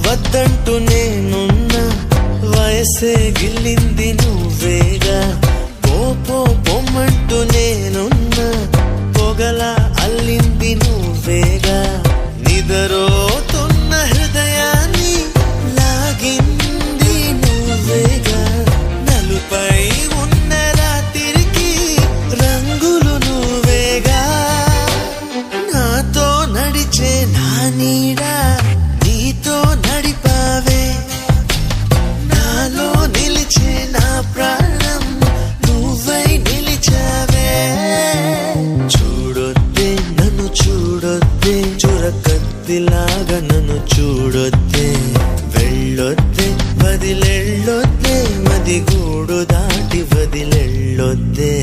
వద్దంటూ నేనున్నా వయసే గిల్లింది నువ్వేగా పొమ్మంటూ నేనున్నా పొగలా అల్లింది నువ్వేగా నిదరోతున్న హృదయాన్ని లాగింది నువ్వేగా నలుపై ఉన్న రాత్రికి రంగులు నువ్వేగా నాతో నడిచే నా నీడా నీతో నడిపావే నాలో నిలిచే నా ప్రాణం నువ్వై నిలిచావే చూడొద్దే నన్ను చూడొద్దే చురకత్తిలాగా నన్ను చూడొద్దే వెళ్ళొద్దే వదిలెళ్ళొద్దే మదిగూడు దాటి వదిలెళ్ళొద్దే